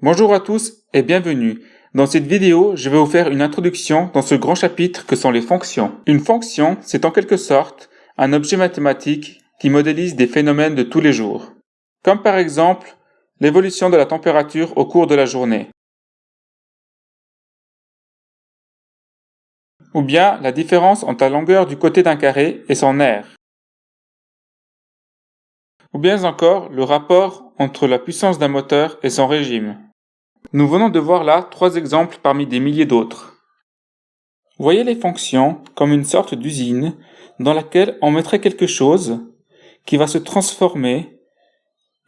Bonjour à tous et bienvenue. Dans cette vidéo, je vais vous faire une introduction dans ce grand chapitre que sont les fonctions. Une fonction, c'est en quelque sorte un objet mathématique qui modélise des phénomènes de tous les jours, comme par exemple l'évolution de la température au cours de la journée, ou bien la différence entre la longueur du côté d'un carré et son aire, ou bien encore le rapport entre la puissance d'un moteur et son régime. Nous venons de voir là 3 exemples parmi des milliers d'autres. Voyez les fonctions comme une sorte d'usine dans laquelle on mettrait quelque chose qui va se transformer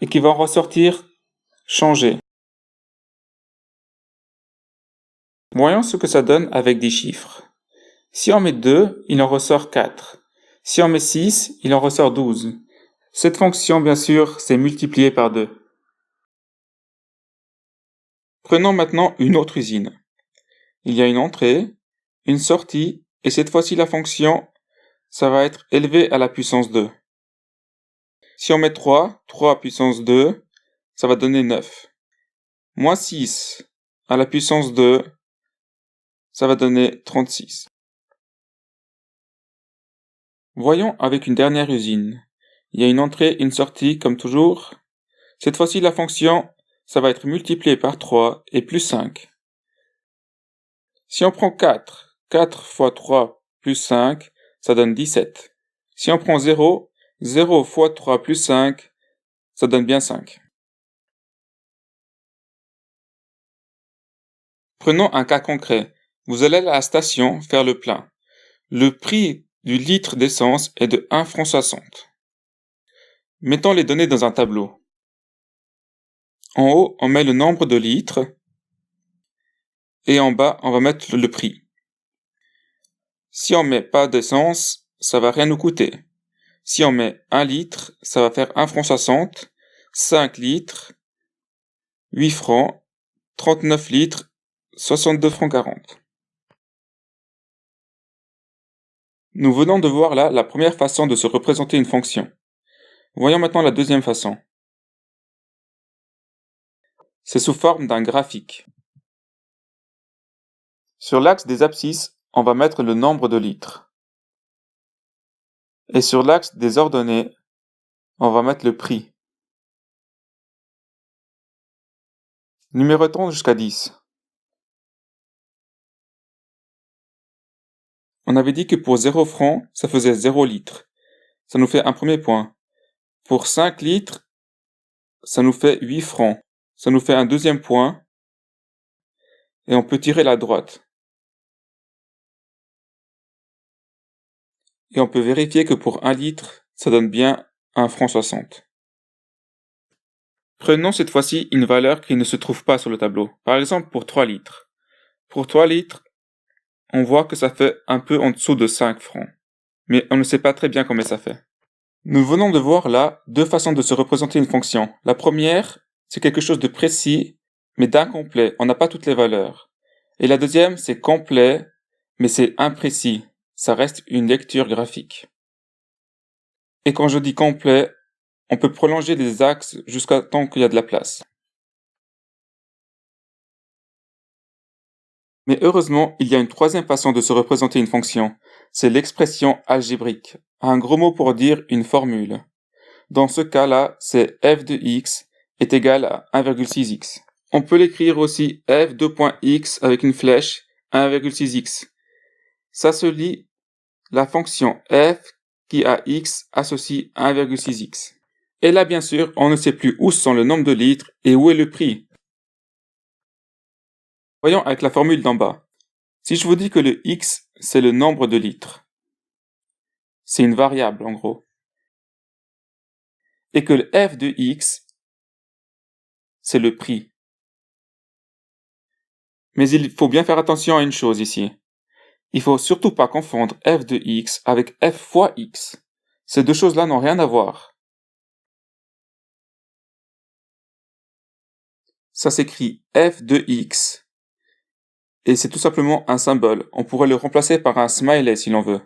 et qui va en ressortir changé. Voyons ce que ça donne avec des chiffres. Si on met 2, il en ressort 4. Si on met 6, il en ressort 12. Cette fonction, bien sûr, c'est multiplié par 2. Prenons maintenant une autre usine. Il y a une entrée, une sortie, et cette fois-ci la fonction, ça va être élevé à la puissance 2. Si on met 3 puissance 2, ça va donner 9. Moins 6 à la puissance 2, ça va donner 36. Voyons avec une dernière usine. Il y a une entrée, une sortie, comme toujours. Cette fois-ci, la fonction, ça va être multiplié par 3 et plus 5. Si on prend 4 fois 3 plus 5, ça donne 17. Si on prend 0 fois 3 plus 5, ça donne bien 5. Prenons un cas concret. Vous allez à la station faire le plein. Le prix du litre d'essence est de 1,60 franc. Mettons les données dans un tableau. En haut, on met le nombre de litres et en bas, on va mettre le prix. Si on met pas d'essence, ça va rien nous coûter. Si on met 1 litre, ça va faire 1,60 franc, 5 litres, 8 francs, 39 litres, 62 francs 40. Nous venons de voir là la première façon de se représenter une fonction. Voyons maintenant la deuxième façon. C'est sous forme d'un graphique. Sur l'axe des abscisses, on va mettre le nombre de litres. Et sur l'axe des ordonnées, on va mettre le prix. Numérotons jusqu'à 10. On avait dit que pour 0 francs, ça faisait 0 litres. Ça nous fait un premier point. Pour 5 litres, ça nous fait 8 francs. Ça nous fait un deuxième point. Et on peut tirer la droite. Et on peut vérifier que pour 1 litre, ça donne bien 1,60 franc. Prenons cette fois-ci une valeur qui ne se trouve pas sur le tableau. Par exemple pour 3 litres. Pour 3 litres, on voit que ça fait un peu en dessous de 5 francs. Mais on ne sait pas très bien combien ça fait. Nous venons de voir là 2 façons de se représenter une fonction. La première, c'est quelque chose de précis, mais d'incomplet. On n'a pas toutes les valeurs. Et la deuxième, c'est complet, mais c'est imprécis. Ça reste une lecture graphique. Et quand je dis complet, on peut prolonger les axes jusqu'à tant qu'il y a de la place. Mais heureusement, il y a une troisième façon de se représenter une fonction. C'est l'expression algébrique. Un gros mot pour dire une formule. Dans ce cas-là, c'est f de x est égal à 1,6x. On peut l'écrire aussi f2.x avec une flèche 1,6x. Ça se lit la fonction f qui à x associe 1,6x. Et là, bien sûr, on ne sait plus où sont le nombre de litres et où est le prix. Voyons avec la formule d'en bas. Si je vous dis que le x, c'est le nombre de litres, c'est une variable en gros, et que le f de x, c'est le prix. Mais il faut bien faire attention à une chose ici. Il faut surtout pas confondre f de x avec f fois x. Ces deux choses-là n'ont rien à voir. Ça s'écrit f de x, et c'est tout simplement un symbole. On pourrait le remplacer par un smiley si l'on veut.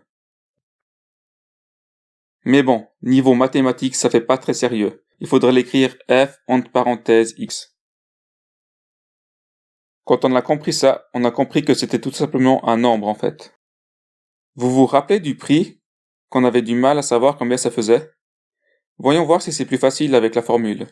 Mais bon, niveau mathématique, ça fait pas très sérieux. Il faudrait l'écrire f entre parenthèses x. Quand on a compris ça, on a compris que c'était tout simplement un nombre en fait. Vous vous rappelez du prix qu'on avait du mal à savoir combien ça faisait? Voyons voir si c'est plus facile avec la formule.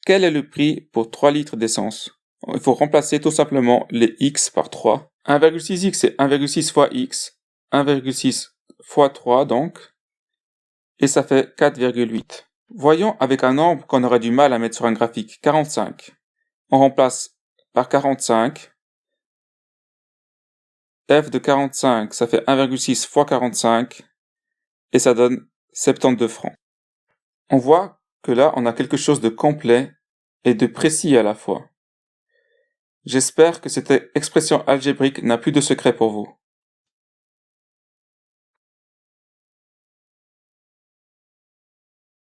Quel est le prix pour 3 litres d'essence? Il faut remplacer tout simplement les x par 3. 1,6x c'est 1,6 fois x, 1,6 fois 3 donc, et ça fait 4,8. Voyons avec un nombre qu'on aurait du mal à mettre sur un graphique, 45. On remplace par 45. F de 45, ça fait 1,6 fois 45, et ça donne 72 francs. On voit que là, on a quelque chose de complet et de précis à la fois. J'espère que cette expression algébrique n'a plus de secret pour vous.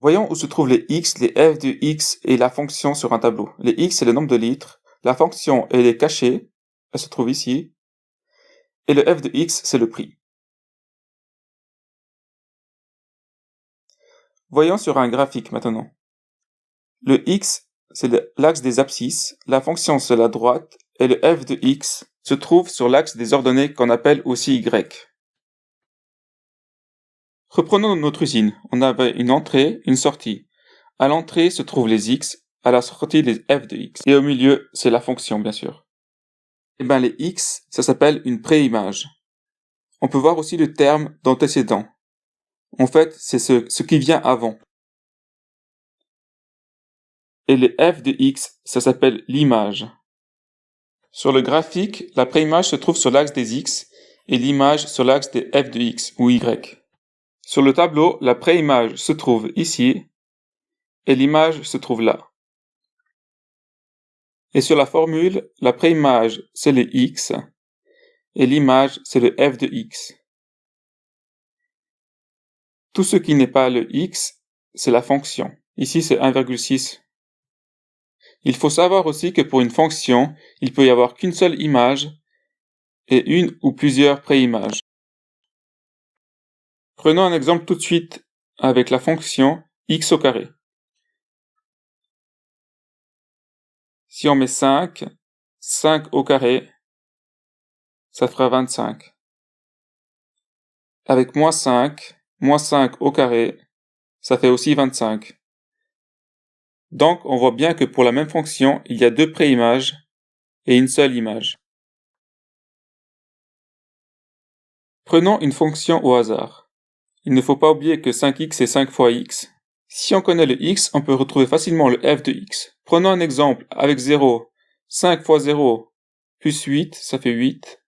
Voyons où se trouvent les x, les f de x et la fonction sur un tableau. Les x, c'est le nombre de litres. La fonction, elle est cachée. Elle se trouve ici. Et le f de x, c'est le prix. Voyons sur un graphique maintenant. Le x, c'est l'axe des abscisses. La fonction, c'est la droite. Et le f de x se trouve sur l'axe des ordonnées qu'on appelle aussi y. Reprenons notre usine. On avait une entrée, une sortie. À l'entrée se trouvent les x, à la sortie les f de x. Et au milieu, c'est la fonction, bien sûr. Et bien les x, ça s'appelle une préimage. On peut voir aussi le terme d'antécédent. En fait, c'est ce qui vient avant. Et les f de x, ça s'appelle l'image. Sur le graphique, la préimage se trouve sur l'axe des x et l'image sur l'axe des f de x ou y. Sur le tableau, la préimage se trouve ici et l'image se trouve là. Et sur la formule, la préimage c'est le x et l'image c'est le f de x. Tout ce qui n'est pas le x, c'est la fonction. Ici c'est 1,6. Il faut savoir aussi que pour une fonction, il peut y avoir qu'une seule image et une ou plusieurs préimages. Prenons un exemple tout de suite avec la fonction x au carré. Si on met 5, 5 au carré, ça fera 25. Avec moins 5 au carré, ça fait aussi 25. Donc, on voit bien que pour la même fonction, il y a deux préimages et une seule image. Prenons une fonction au hasard. Il ne faut pas oublier que 5x est 5 fois x. Si on connaît le x, on peut retrouver facilement le f de x. Prenons un exemple avec 0. 5 fois 0 plus 8, ça fait 8.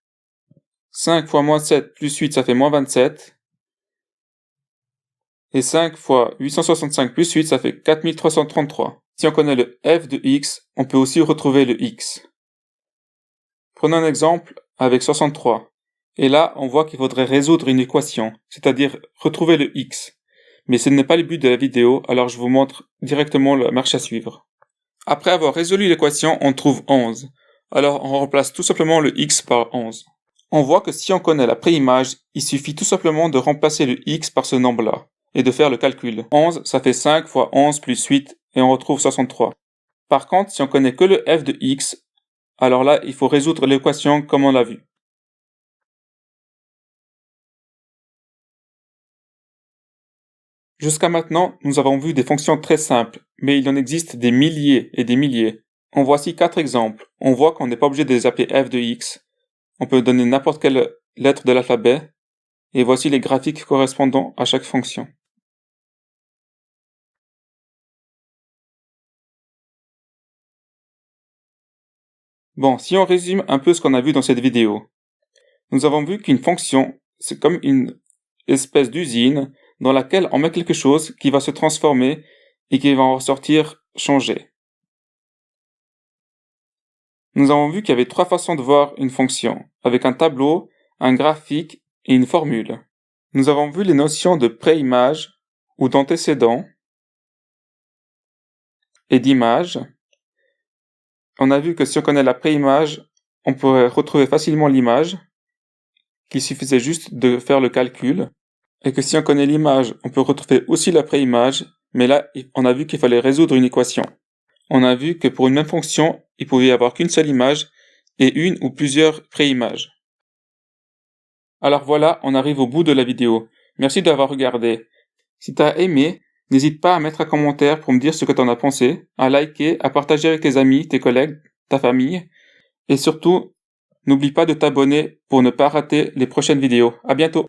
5 fois moins 7 plus 8, ça fait moins 27. Et 5 fois 865 plus 8, ça fait 4333. Si on connaît le f de x, on peut aussi retrouver le x. Prenons un exemple avec 63. Et là, on voit qu'il faudrait résoudre une équation, c'est-à-dire retrouver le x. Mais ce n'est pas le but de la vidéo, alors je vous montre directement la marche à suivre. Après avoir résolu l'équation, on trouve 11. Alors on remplace tout simplement le x par 11. On voit que si on connaît la préimage, il suffit tout simplement de remplacer le x par ce nombre-là, et de faire le calcul. 11, ça fait 5 fois 11 plus 8, et on retrouve 63. Par contre, si on connaît que le f de x, alors là, il faut résoudre l'équation comme on l'a vu. Jusqu'à maintenant, nous avons vu des fonctions très simples, mais il en existe des milliers et des milliers. En voici 4 exemples. On voit qu'on n'est pas obligé de les appeler f de x. On peut donner n'importe quelle lettre de l'alphabet, et voici les graphiques correspondant à chaque fonction. Bon, si on résume un peu ce qu'on a vu dans cette vidéo, nous avons vu qu'une fonction, c'est comme une espèce d'usine dans laquelle on met quelque chose qui va se transformer et qui va en ressortir changé. Nous avons vu qu'il y avait 3 façons de voir une fonction, avec un tableau, un graphique et une formule. Nous avons vu les notions de préimage ou d'antécédent et d'image. On a vu que si on connaît la préimage, on pourrait retrouver facilement l'image, qu'il suffisait juste de faire le calcul, et que si on connaît l'image, on peut retrouver aussi la préimage, mais là, on a vu qu'il fallait résoudre une équation. On a vu que pour une même fonction, il pouvait y avoir qu'une seule image, et une ou plusieurs préimages. Alors voilà, on arrive au bout de la vidéo. Merci d'avoir regardé. Si t'as aimé, n'hésite pas à mettre un commentaire pour me dire ce que t'en as pensé, à liker, à partager avec tes amis, tes collègues, ta famille, et surtout, n'oublie pas de t'abonner pour ne pas rater les prochaines vidéos. À bientôt!